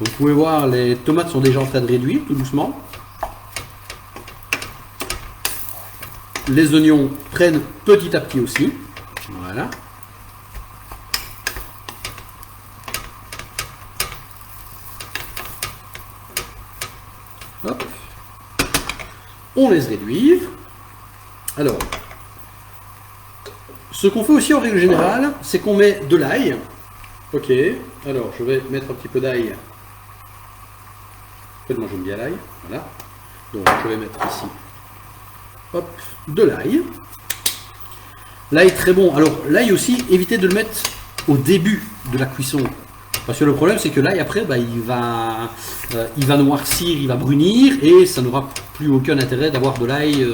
Vous pouvez voir, les tomates sont déjà en train de réduire tout doucement. Les oignons prennent petit à petit aussi. Voilà. Hop. On les réduit. Alors, ce qu'on fait aussi en règle générale, c'est qu'on met de l'ail. Ok, alors je vais mettre un petit peu d'ail. En fait, moi j'aime bien l'ail. Voilà. Donc je vais mettre ici, hop, de l'ail. L'ail très bon. Alors l'ail aussi, évitez de le mettre au début de la cuisson. Parce que le problème, c'est que l'ail, après, bah, il va noircir, il va brunir, et ça n'aura plus aucun intérêt d'avoir de l'ail,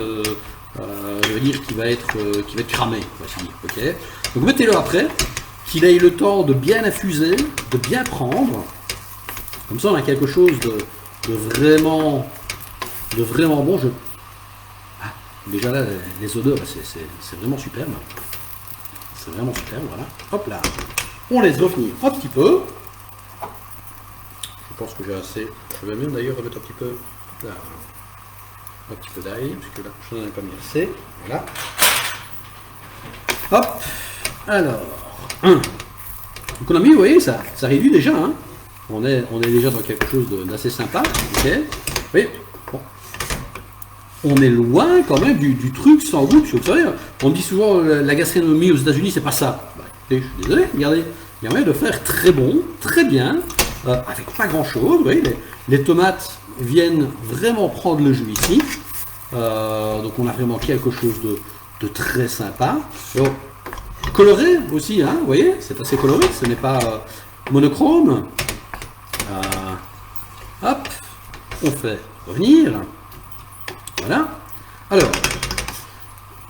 je veux dire, qui va être cramé, on va dire, ok. Donc mettez-le après, qu'il ait le temps de bien infuser, de bien prendre. Comme ça, on a quelque chose de vraiment bon. Ah, déjà là, les odeurs, c'est vraiment superbe. C'est vraiment superbe, voilà. Hop là. On laisse revenir un petit peu. Je pense que j'ai assez. Je vais même d'ailleurs remettre un petit peu là, un petit peu d'ail, parce que là, je n'en ai pas mis assez. Voilà. Hop. Alors. Donc on a mis, vous voyez, ça réduit déjà. Hein. On est déjà dans quelque chose d'assez sympa. Ok. Oui. Bon. On est loin quand même du truc sans goût. Parce que vous savez, on dit souvent la gastronomie aux États-Unis, c'est pas ça. Bah, écoutez, je suis désolé, regardez. Il y a moyen de faire très bon, très bien, avec pas grand chose. Vous voyez, les tomates, viennent vraiment prendre le jus ici. Donc on a vraiment quelque chose de très sympa. Alors, coloré aussi, hein, vous voyez, c'est assez coloré, ce n'est pas monochrome. Hop, on fait revenir. Voilà. Alors,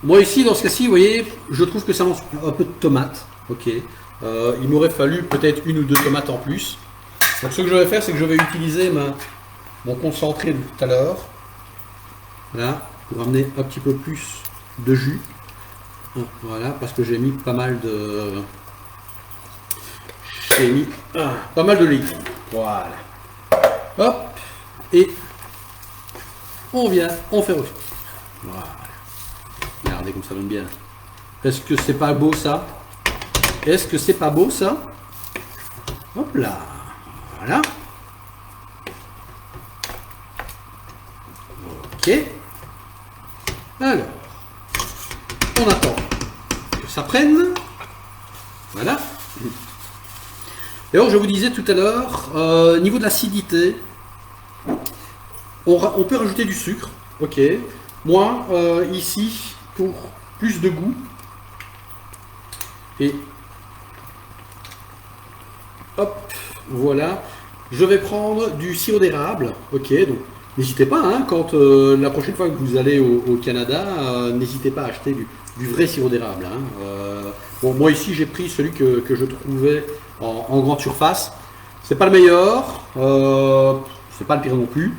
moi ici, dans ce cas-ci, vous voyez, je trouve que ça lance un peu de tomate. Ok. Il m'aurait fallu peut-être une ou deux tomates en plus. Donc ce que je vais faire, c'est que je vais utiliser mon concentré de tout à l'heure. Voilà, pour amener un petit peu plus de jus. Voilà, parce que j'ai mis pas mal de... J'ai mis pas mal de légumes. Voilà. Hop. Et on fait refaire. Voilà. Regardez comme ça donne bien. Est-ce que c'est pas beau ça? Est-ce que c'est pas beau ça? Hop là. Voilà. Ok. Alors, on attend que ça prenne. Voilà. Et alors, je vous disais tout à l'heure, niveau de l'acidité, on peut rajouter du sucre. Ok. Moi, ici, pour plus de goût, et hop, voilà, je vais prendre du sirop d'érable. Ok, donc n'hésitez pas, hein, quand la prochaine fois que vous allez au Canada, n'hésitez pas à acheter du vrai sirop d'érable. Hein. Bon, moi ici j'ai pris celui que je trouvais en grande surface. C'est pas le meilleur, c'est pas le pire non plus.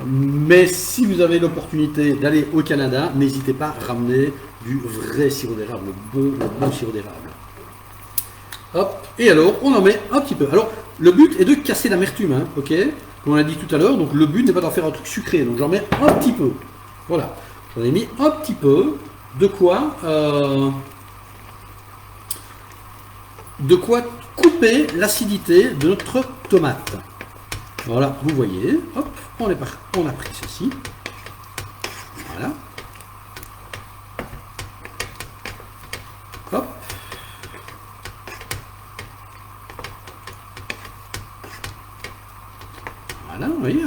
Mais si vous avez l'opportunité d'aller au Canada, n'hésitez pas à ramener du vrai sirop d'érable, le bon sirop d'érable. Hop, et alors on en met un petit peu. Alors le but est de casser l'amertume, hein, ok? Comme on l'a dit tout à l'heure, donc le but n'est pas d'en faire un truc sucré, donc j'en mets un petit peu. Voilà, j'en ai mis un petit peu. De quoi couper l'acidité de notre tomate. Voilà, vous voyez, hop, on a pris ceci. Voilà. Hop. Voilà, vous voyez,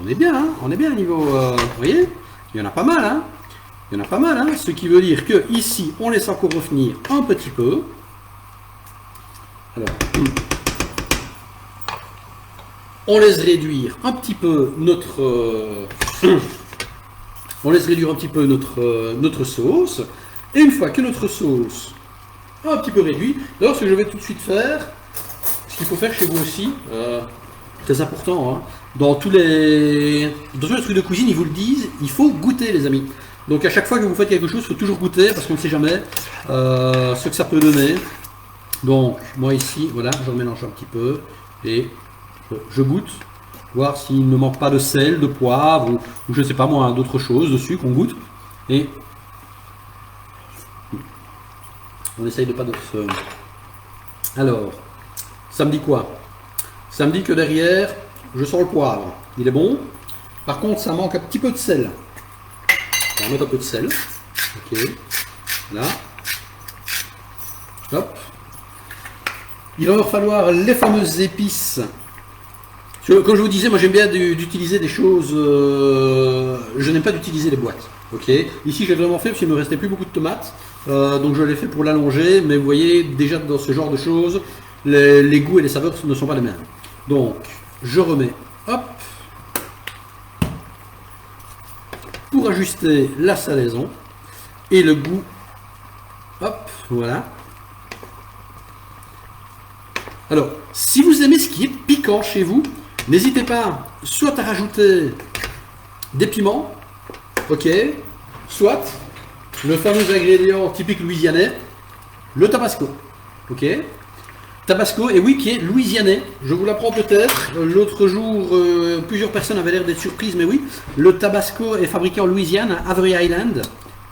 on est bien, hein, on est bien à niveau, vous voyez, il y en a pas mal, hein. Il y en a pas mal, hein, ce qui veut dire que ici, on laisse encore revenir un petit peu. Alors, on laisse réduire un petit peu notre sauce. Et une fois que notre sauce est un petit peu réduite, alors ce que je vais tout de suite faire, ce qu'il faut faire chez vous aussi, très important, hein, dans tous les trucs de cuisine, ils vous le disent, il faut goûter, les amis. Donc à chaque fois que vous faites quelque chose, il faut toujours goûter, parce qu'on ne sait jamais ce que ça peut donner. Donc moi ici, voilà, je mélange un petit peu, et je goûte, voir s'il ne manque pas de sel, de poivre, ou je ne sais pas moi, d'autres choses, de sucre, on goûte, et on essaye de pas de se... Alors, ça me dit quoi? Ça me dit que derrière, je sens le poivre, il est bon. Par contre, ça manque un petit peu de sel. On va mettre un peu de sel. Ok, là. Hop. Il va falloir les fameuses épices. Comme je vous disais, moi j'aime bien d'utiliser des choses. Je n'aime pas d'utiliser les boîtes. Ok. Ici j'ai vraiment fait parce qu'il ne me restait plus beaucoup de tomates. Donc je l'ai fait pour l'allonger. Mais vous voyez, déjà dans ce genre de choses, les goûts et les saveurs ne sont pas les mêmes. Donc je remets. Hop. Pour ajuster la salaison et le goût. Hop, voilà. Alors, si vous aimez ce qui est piquant chez vous, n'hésitez pas soit à rajouter des piments, ok, soit le fameux ingrédient typique louisianais, le tabasco, ok. Tabasco, et oui, qui est louisianais. Je vous l'apprends peut-être. L'autre jour, plusieurs personnes avaient l'air d'être surprises, mais oui, le Tabasco est fabriqué en Louisiane, à Avery Island.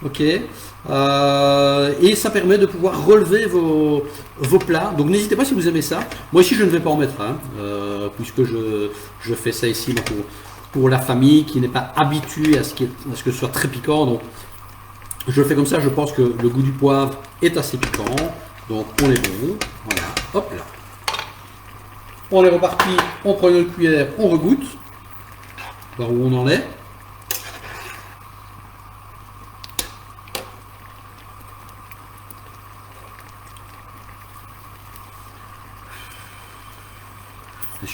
Ok. Et ça permet de pouvoir relever vos plats. Donc n'hésitez pas si vous aimez ça. Moi ici, je ne vais pas en mettre, hein, puisque je fais ça ici pour la famille qui n'est pas habituée à ce que ce soit très piquant. Donc je fais comme ça. Je pense que le goût du poivre est assez piquant. Donc on est bon. Voilà. Hop là. On est reparti, on prend une cuillère, on regoute. voir où on en est.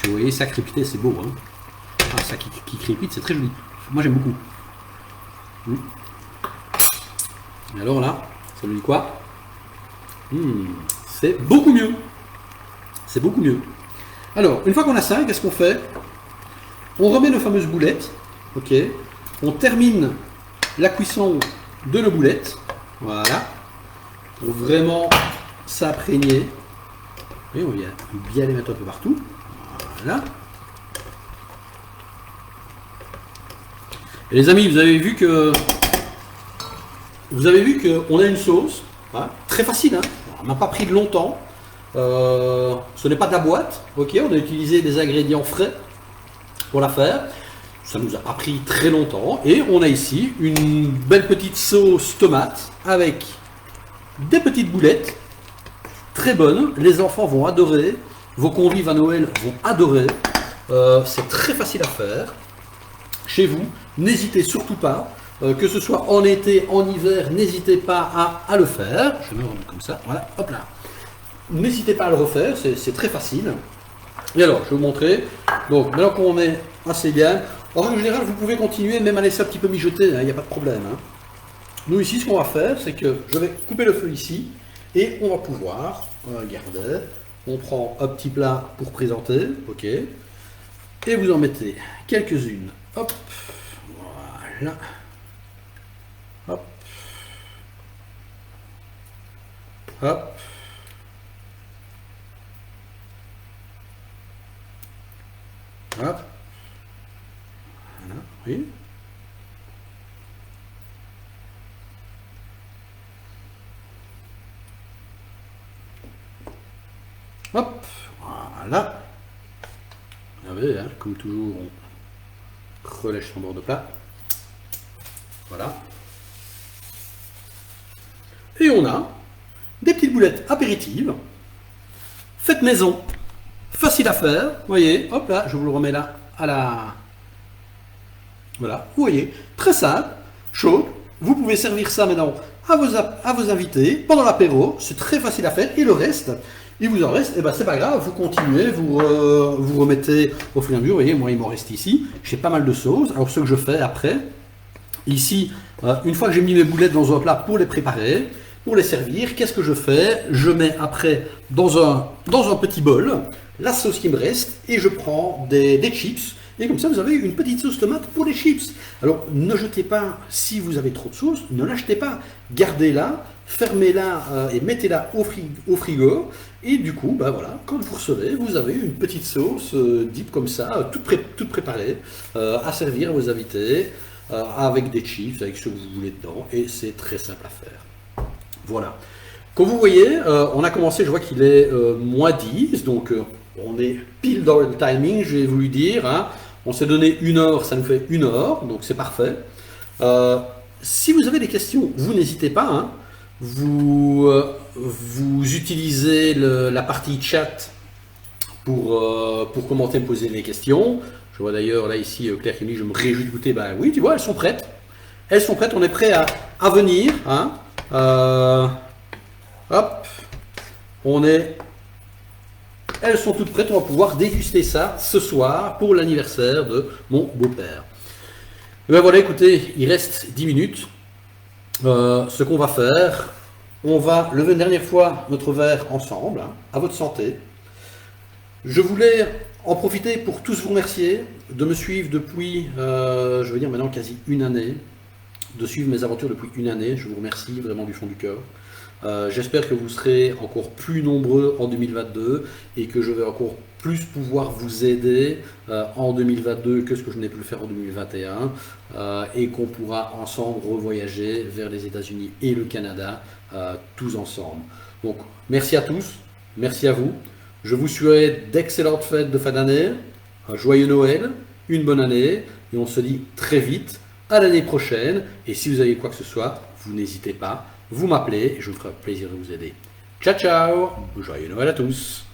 Vous voyez, ça crépiter, c'est beau. Hein. Ah, ça qui crépite, c'est très joli. Moi, j'aime beaucoup. Et alors là, ça nous dit quoi? C'est beaucoup mieux. C'est beaucoup mieux. Alors, une fois qu'on a ça, qu'est-ce qu'on fait? On remet nos fameuses boulettes. Ok. On termine la cuisson de nos boulettes. Voilà. Pour vraiment s'imprégner. Et on vient bien les mettre un peu partout. Voilà. Et les amis, vous avez vu qu'on a une sauce, hein, très facile, hein, on n'a pas pris de longtemps, ce n'est pas de la boîte, ok, on a utilisé des ingrédients frais pour la faire, ça nous a pas pris très longtemps, et on a ici une belle petite sauce tomate avec des petites boulettes, très bonnes, les enfants vont adorer, vos convives à Noël vont adorer, c'est très facile à faire, chez vous, n'hésitez surtout pas, que ce soit en été, en hiver, n'hésitez pas à le faire. Je me remets comme ça, voilà, hop là. N'hésitez pas à le refaire, c'est très facile. Et alors, je vais vous montrer. Donc, maintenant qu'on est assez bien, en règle générale, vous pouvez continuer, même à laisser un petit peu mijoter, il n'y a pas de problème. Hein. Nous, ici, ce qu'on va faire, c'est que je vais couper le feu ici, et on va pouvoir, regardez, on prend un petit plat pour présenter, ok, et vous en mettez quelques-unes. Hop, voilà. Hop. Hop. Hop. Voilà, oui. Hop, voilà. Vous savez, hein, comme toujours, on relèche son bord de plat. Voilà. Et on a des petites boulettes apéritives, faites maison, facile à faire. Vous voyez, hop là, je vous le remets là à la... Voilà, vous voyez, très simple, chaud. Vous pouvez servir ça maintenant à vos invités pendant l'apéro. C'est très facile à faire. Et le reste, il vous en reste, et ben c'est pas grave, vous continuez, vous remettez au fur et à mesure. Vous voyez, moi il m'en reste ici. J'ai pas mal de sauce. Alors ce que je fais après, ici, une fois que j'ai mis mes boulettes dans un plat pour les préparer, pour les servir, qu'est-ce que je fais? Je mets après dans un petit bol la sauce qui me reste et je prends des chips. Et comme ça, vous avez une petite sauce tomate pour les chips. Alors, ne jetez pas, si vous avez trop de sauce, ne l'achetez pas. Gardez-la, fermez-la et mettez-la au frigo. Et du coup, bah voilà, quand vous recevez, vous avez une petite sauce dite comme ça, toute préparée, à servir à vos invités, avec des chips, avec ce que vous voulez dedans. Et c'est très simple à faire. Voilà. Comme vous voyez, on a commencé, je vois qu'il est moins 10, donc on est pile dans le timing, je vais vous le dire. Hein. On s'est donné 1 heure, ça nous fait 1 heure, donc c'est parfait. Si vous avez des questions, vous n'hésitez pas. Hein. Vous utilisez la partie chat pour commenter, me poser des questions. Je vois d'ailleurs là ici Claire qui me dit, je me réjouis de goûter. Ben oui, tu vois, elles sont prêtes. Elles sont prêtes, on est prêt à venir. Hein. Hop, elles sont toutes prêtes, on va pouvoir déguster ça ce soir pour l'anniversaire de mon beau-père. Et ben voilà, écoutez, il reste 10 minutes. Ce qu'on va faire, on va lever une dernière fois notre verre ensemble, hein, à votre santé. Je voulais en profiter pour tous vous remercier de me suivre depuis, je veux dire maintenant quasi 1 année, de suivre mes aventures depuis 1 année. Je vous remercie vraiment du fond du cœur. J'espère que vous serez encore plus nombreux en 2022 et que je vais encore plus pouvoir vous aider en 2022 que ce que je n'ai pu le faire en 2021 et qu'on pourra ensemble revoyager vers les États-Unis et le Canada tous ensemble. Donc merci à tous, merci à vous. Je vous souhaite d'excellentes fêtes de fin d'année, un joyeux Noël, une bonne année et on se dit très vite à l'année prochaine. Et si vous avez quoi que ce soit, vous n'hésitez pas. Vous m'appelez et je me ferai plaisir de vous aider. Ciao, ciao! Joyeux Noël à tous!